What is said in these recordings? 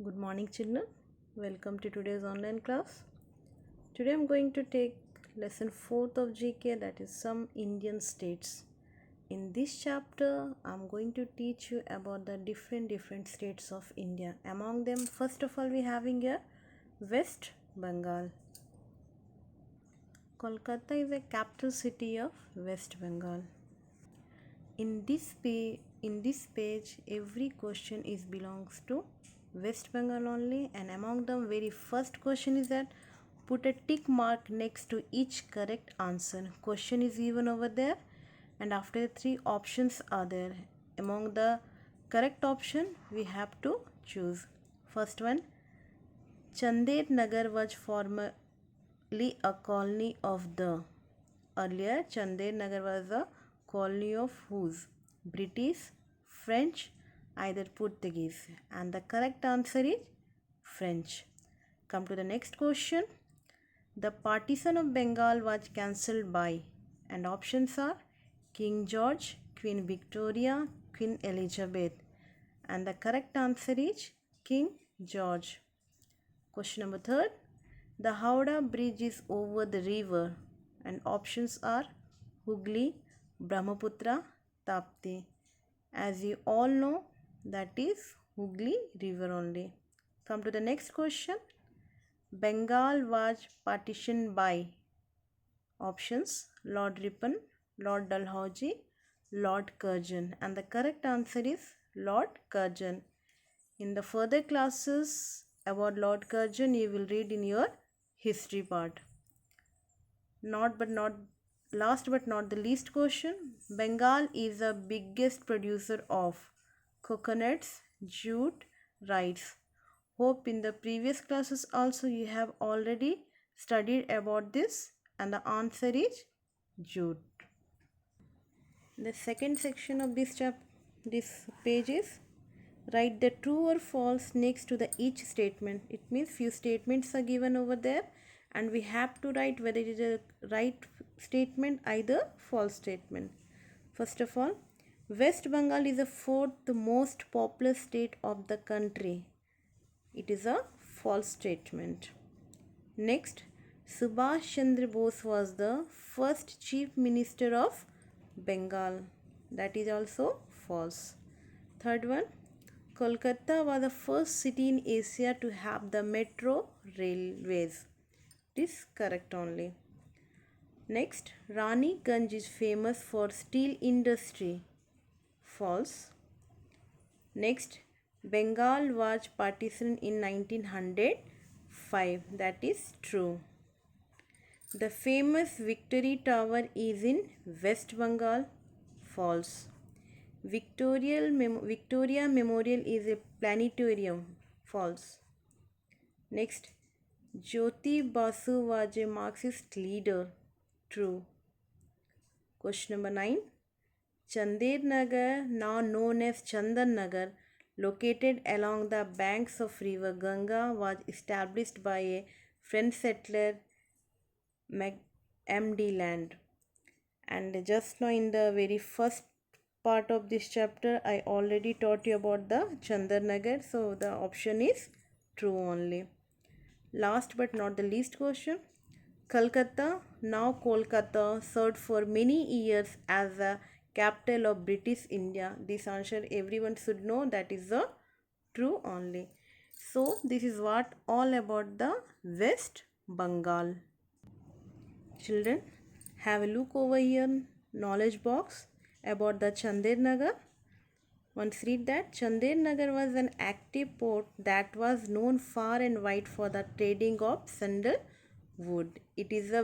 Good morning, children. Welcome to today's online class. Today I'm going to take lesson 4th of GK, that is some Indian states. In this chapter, I'm going to teach you about the different states of India. Among them, first of all, we having here West Bengal. Kolkata is the capital city of West Bengal. In this page, every question is belongs to West Bengal only, and among them, very first question is that put a tick mark next to each correct answer. Question is given over there, and after the three options are there. Among the correct option, we have to choose. First one, Chandet Nagar was formerly a colony of the. Earlier, Chandet Nagar was a colony of whose? British, French, either Portuguese. And the correct answer is French. Come to the next question. The partition of Bengal was cancelled by, and options are King George, Queen Victoria, Queen Elizabeth. And the correct answer is King George. Question number 3. The Howrah Bridge is over the river, and options are Hooghly, Brahmaputra, Tapti. As you all know, that is Hooghly river only. Come to the next question. Bengal was partitioned by, options Lord Ripon, Lord Dalhousie, Lord Curzon, and the correct answer is Lord Curzon. In the further classes about Lord Curzon, you will read in your history part. Last but not the least question. Bengal is the biggest producer of coconuts, jute, rice. Hope in the previous classes also you have already studied about this, and the answer is jute. The second section of this page is write the true or false next to the each statement. It means few statements are given over there, and we have to write whether it is a right statement, either false statement. First of all, West Bengal is the fourth most populous state of the country. It is a false statement. Next, Subhash Chandra Bose was the first chief minister of Bengal. That is also false. Third one, Kolkata was the first city in Asia to have the metro railways. It is correct only. Next, Raniganj is famous for steel industry. False. Next, Bengal was partitioned in 1905. That is true. The famous Victory Tower is in West Bengal. False. Victoria Memorial is a planetarium. False. Next, Jyoti Basu was a Marxist leader. True. Question number 9. Chandet Nagar, now known as Chandan Nagar, located along the banks of river Ganga, was established by a French settler, M.D. Land. And just now in the very first part of this chapter, I already taught you about the Chandan Nagar, so the option is true only. Last but not the least question. Calcutta, now Kolkata, served for many years as the capital of British India. This answer everyone should know, that is the true only. So this is what all about the West Bengal. Children, have a look over here knowledge box about the Chandet Nagar. Once read that Chandet Nagar was an active port that was known far and wide for the trading of sandalwood. It is a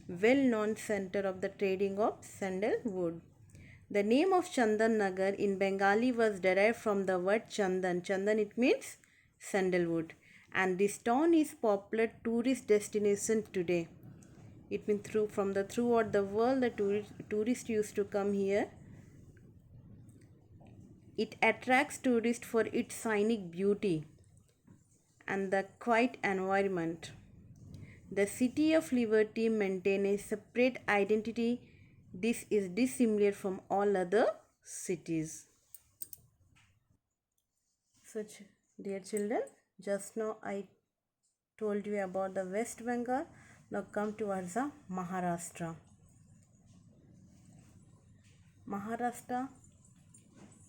well-known center of the trading of sandalwood. The name of Chandan Nagar in Bengali was derived from the word Chandan. Chandan, it means sandalwood, and this town is popular tourist destination today. It means throughout the world the tourists used to come here. It attracts tourists for its scenic beauty and the quiet environment. The City of Liberty maintains a separate identity. This is dissimilar from all other cities. So, dear children, just now I told you about the West Bengal. Now come towards the Maharashtra. Maharashtra,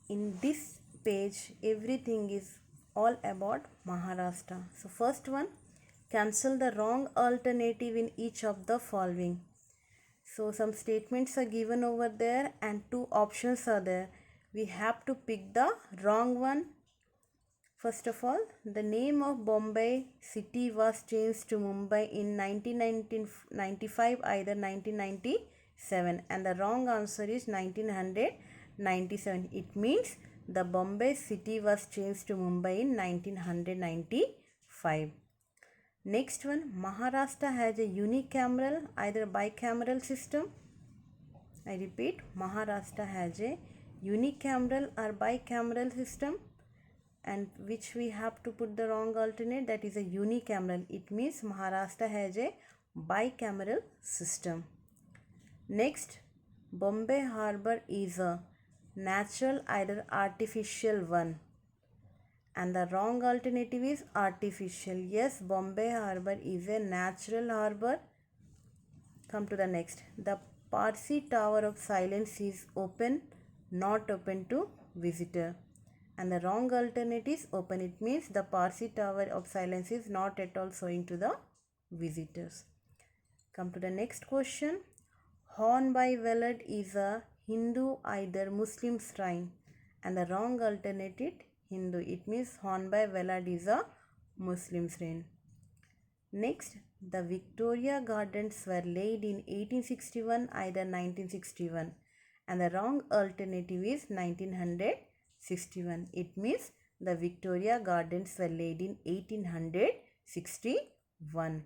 in this page, everything is all about Maharashtra. So, first one, cancel the wrong alternative in each of the following. So, some statements are given over there and two options are there. We have to pick the wrong one. First of all, the name of Bombay city was changed to Mumbai in 1995, either 1997, and the wrong answer is 1997. It means the Bombay city was changed to Mumbai in 1995. Next one, Maharashtra has a unicameral, either bicameral system. I repeat, Maharashtra has a unicameral or bicameral system, and which we have to put the wrong alternate, that is a unicameral. It means Maharashtra has a bicameral system. Next, Bombay Harbour is a natural, either artificial one, and the wrong alternative is artificial. Yes, Bombay Harbour is a natural harbour. Come to the next. The Parsi Tower of Silence is open, not open to visitor, and the wrong alternate is open. It means the Parsi Tower of Silence is not at all showing to the visitors. Come to the next question. Horn by Velad is a Hindu, either Muslim shrine, and the wrong alternative Hindu. It means Horn by Velad is a Muslim shrine. Next, the Victoria Gardens were laid in 1861, either 1961, and the wrong alternative is 1961. It means the Victoria Gardens were laid in 1861.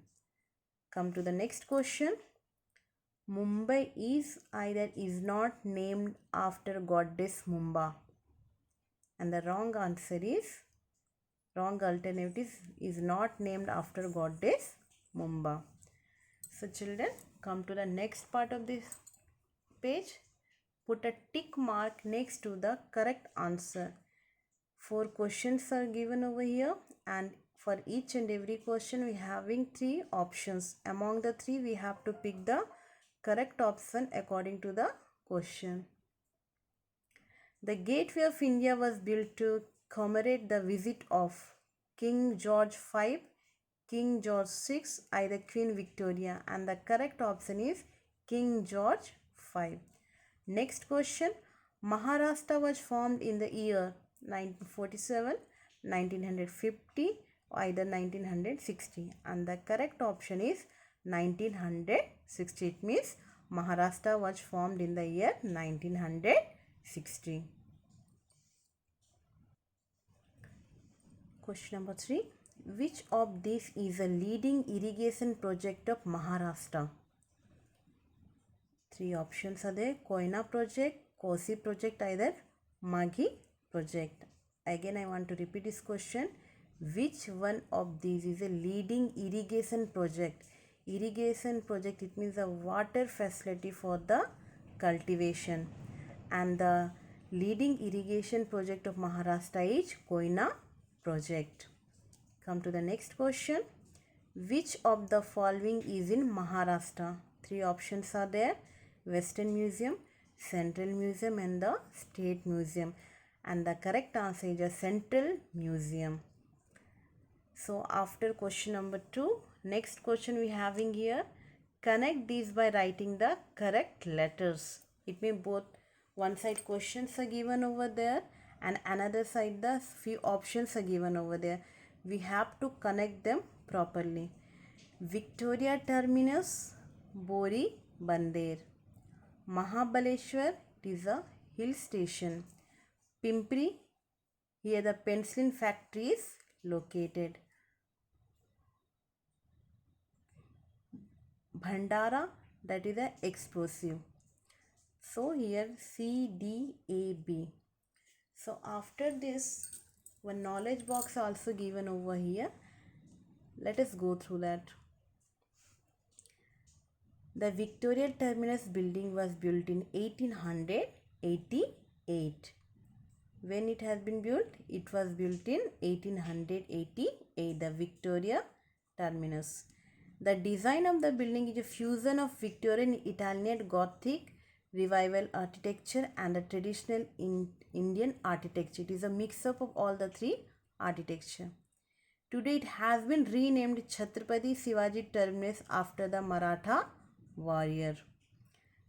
Come to the next question. Mumbai is, either is not named after goddess Mumba, and the wrong answer is, wrong alternative is not named after goddess Mumba. So children, come to the next part of this page. Put a tick mark next to the correct answer. 4 questions are given over here, and for each and every question we having 3 options. Among the 3 we have to pick the correct option according to the question. The Gateway of India was built to commemorate the visit of King George V, King George VI, either Queen Victoria, and the correct option is King George V. Next question. Maharashtra was formed in the year 1947, 1950, either 1960, and the correct option is 1960. It means Maharashtra was formed in the year 1960. Question number 3. Which of these is a leading irrigation project of Maharashtra? 3 options are there. Koyna project, Kosi project, either Maghi project. Again, I want to repeat this question. Which one of these is a leading irrigation project? Irrigation project, it means a water facility for the cultivation. And the leading irrigation project of Maharashtra is Koyna project. Come to the next question. Which of the following is in Maharashtra? 3 options are there. Western Museum, Central Museum, and the State Museum. And the correct answer is the Central Museum. So after question number 2, next question we having here. Connect these by writing the correct letters. It may both one side questions are given over there and another side the few options are given over there. We have to connect them properly. Victoria Terminus, Bori Bander. Mahabaleshwar, it is a hill station. Pimpri, here the penicillin factory is located. Bhandara, that is a explosive. So here C, D, A, B. So after this, one knowledge box also given over here. Let us go through that. The Victoria Terminus building was built in 1888. When it has been built? It was built in 1888, the Victoria Terminus. The design of the building is a fusion of Victorian Italian Gothic revival architecture and the traditional Indian architecture. It is a mix-up of all the three architecture. Today it has been renamed Chhatrapati Shivaji Terminus after the Maratha warrior.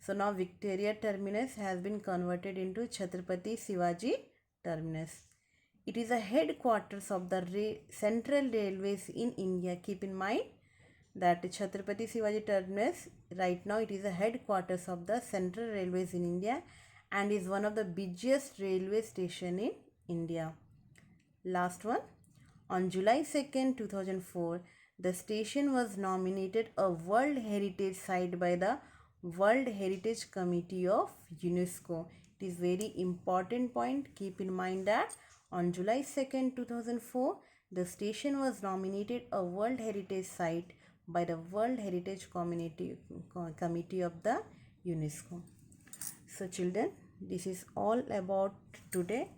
So now Victoria Terminus has been converted into Chhatrapati Shivaji Terminus. It is a headquarters of the Central Railways in India. Keep in mind that Chhatrapati Shivaji Terminus, right now it is a headquarters of the Central Railways in India and is one of the busiest railway station in India. Last one. On July 2nd, 2004, the station was nominated a World Heritage Site by the World Heritage Committee of UNESCO. It is very important point. Keep in mind that on July 2nd, 2004, the station was nominated a World Heritage Site by the World Heritage Committee of the UNESCO. So children, this is all about today,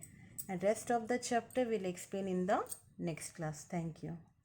and rest of the chapter will explain in the next class. Thank you.